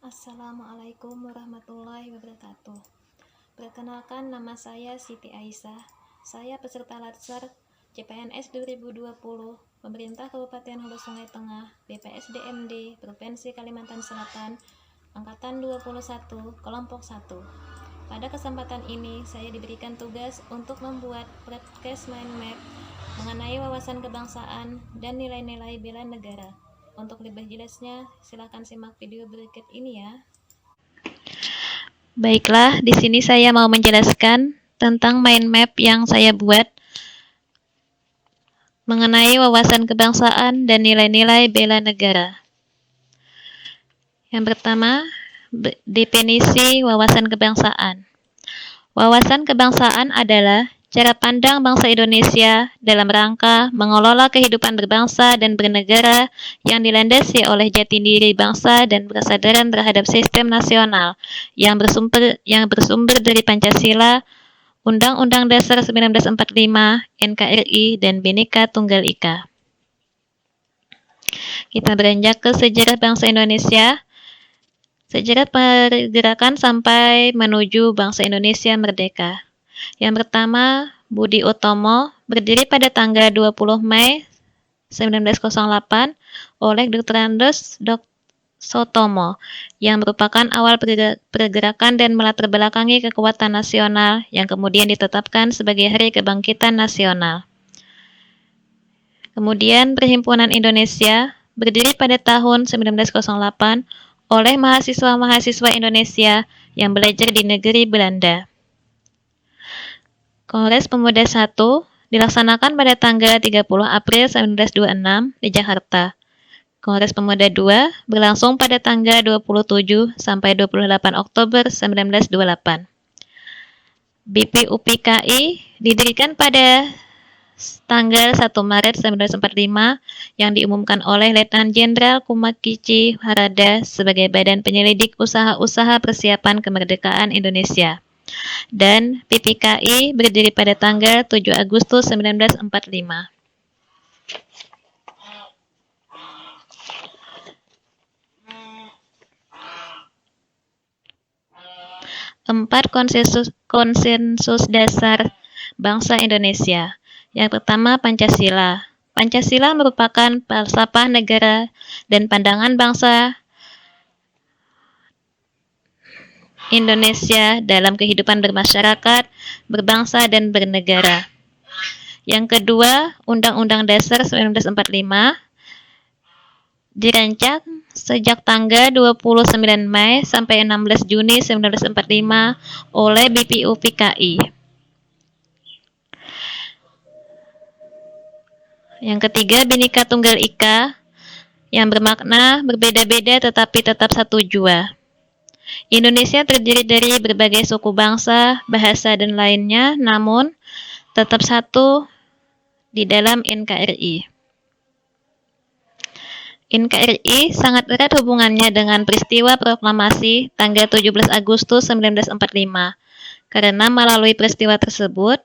Assalamualaikum warahmatullahi wabarakatuh. Perkenalkan, nama saya Siti Aisyah. Saya peserta Latsar CPNS 2020 Pemerintah Kabupaten Hulu Sungai Tengah BPSDMD Provinsi Kalimantan Selatan Angkatan 21 Kelompok 1. Pada kesempatan ini saya diberikan tugas untuk membuat podcast mind map mengenai wawasan kebangsaan dan nilai-nilai bela negara. Untuk lebih jelasnya, silakan simak video berikut ini ya. Baiklah, di sini saya mau menjelaskan tentang mind map yang saya buat mengenai wawasan kebangsaan dan nilai-nilai bela negara. Yang pertama, definisi wawasan kebangsaan. Wawasan kebangsaan adalah cara pandang bangsa Indonesia dalam rangka mengelola kehidupan berbangsa dan bernegara yang dilandasi oleh jati diri bangsa dan kesadaran terhadap sistem nasional yang bersumber dari Pancasila, Undang-Undang Dasar 1945, NKRI, dan Bhinneka Tunggal Ika. Kita beranjak ke sejarah bangsa Indonesia. Sejarah pergerakan sampai menuju bangsa Indonesia merdeka. Yang pertama, Budi Utomo berdiri pada tanggal 20 Mei 1908 oleh Dr. Andos Sotomo yang merupakan awal pergerakan dan melatar belakangi kekuatan nasional yang kemudian ditetapkan sebagai Hari Kebangkitan Nasional. Kemudian Perhimpunan Indonesia berdiri pada tahun 1908 oleh mahasiswa-mahasiswa Indonesia yang belajar di negeri Belanda. Kongres Pemuda I dilaksanakan pada tanggal 30 April 1926 di Jakarta. Kongres Pemuda II berlangsung pada tanggal 27 sampai 28 Oktober 1928. BPUPKI didirikan pada tanggal 1 Maret 1945 yang diumumkan oleh Letnan Jenderal Kumakichi Harada sebagai Badan Penyelidik Usaha-Usaha Persiapan Kemerdekaan Indonesia. Dan PPKI berdiri pada tanggal 7 Agustus 1945. Empat konsensus dasar bangsa Indonesia. Yang pertama, Pancasila. Pancasila merupakan falsafah negara dan pandangan bangsa Indonesia dalam kehidupan bermasyarakat, berbangsa, dan bernegara. Yang kedua, Undang-Undang Dasar 1945 dirancang sejak tanggal 29 Mei sampai 16 Juni 1945 oleh BPUPKI. Yang ketiga, Bhinneka Tunggal Ika yang bermakna berbeda-beda tetapi tetap satu jua. Indonesia terdiri dari berbagai suku bangsa, bahasa, dan lainnya, namun tetap satu di dalam NKRI. NKRI sangat erat hubungannya dengan peristiwa proklamasi tanggal 17 Agustus 1945, karena melalui peristiwa tersebut,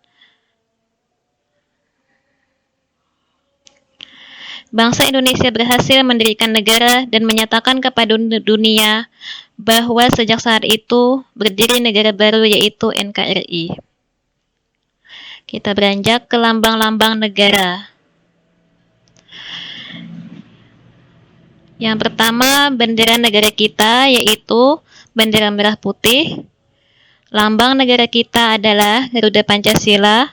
bangsa Indonesia berhasil mendirikan negara dan menyatakan kepada dunia bahwa sejak saat itu berdiri negara baru yaitu NKRI. Kita beranjak ke lambang-lambang negara. Yang pertama, bendera negara kita yaitu bendera merah putih. Lambang negara kita adalah Garuda Pancasila.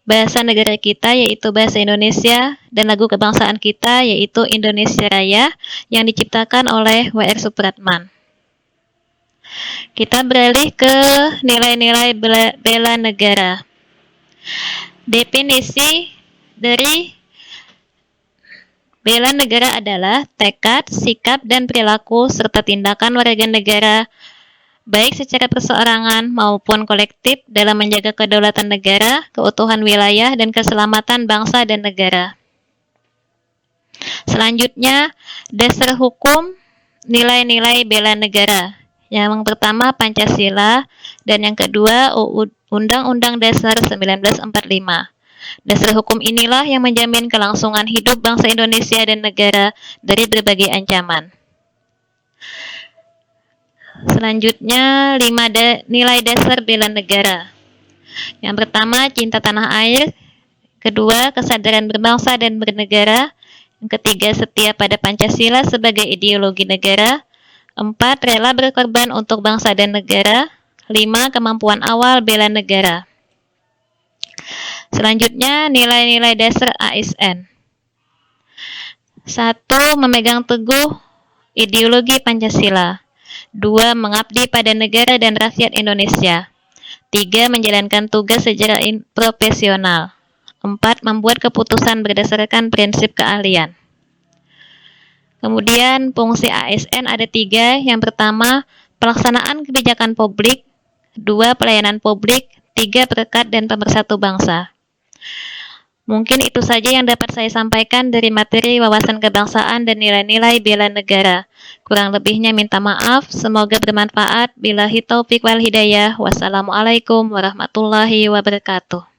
Bahasa negara kita yaitu bahasa Indonesia, dan lagu kebangsaan kita yaitu Indonesia Raya yang diciptakan oleh W.R. Supratman. Kita beralih ke nilai-nilai bela negara. Definisi dari bela negara adalah tekad, sikap, dan perilaku serta tindakan warga negara baik secara perseorangan maupun kolektif dalam menjaga kedaulatan negara, keutuhan wilayah, dan keselamatan bangsa dan negara. Selanjutnya, dasar hukum nilai-nilai bela negara. Yang pertama Pancasila, dan yang kedua Undang-Undang Dasar 1945. Dasar hukum inilah yang menjamin kelangsungan hidup bangsa Indonesia dan negara dari berbagai ancaman. Selanjutnya, 5 nilai dasar bela negara. Yang pertama, cinta tanah air. Kedua, kesadaran berbangsa dan bernegara. Yang ketiga, setia pada Pancasila sebagai ideologi negara. 4, rela berkorban untuk bangsa dan negara. 5, kemampuan awal bela negara. Selanjutnya, nilai-nilai dasar ASN. 1, memegang teguh ideologi Pancasila. 2, mengabdi pada negara dan rakyat Indonesia. 3, menjalankan tugas secara profesional. 4, membuat keputusan berdasarkan prinsip keahlian. Kemudian fungsi ASN ada 3. Yang pertama, pelaksanaan kebijakan publik. 2, pelayanan publik. 3, perekat dan pemersatu bangsa. Mungkin itu saja yang dapat saya sampaikan dari materi wawasan kebangsaan dan nilai-nilai bela negara. Kurang lebihnya minta maaf, semoga bermanfaat. Billahi taufiq wal hidayah. Wassalamualaikum warahmatullahi wabarakatuh.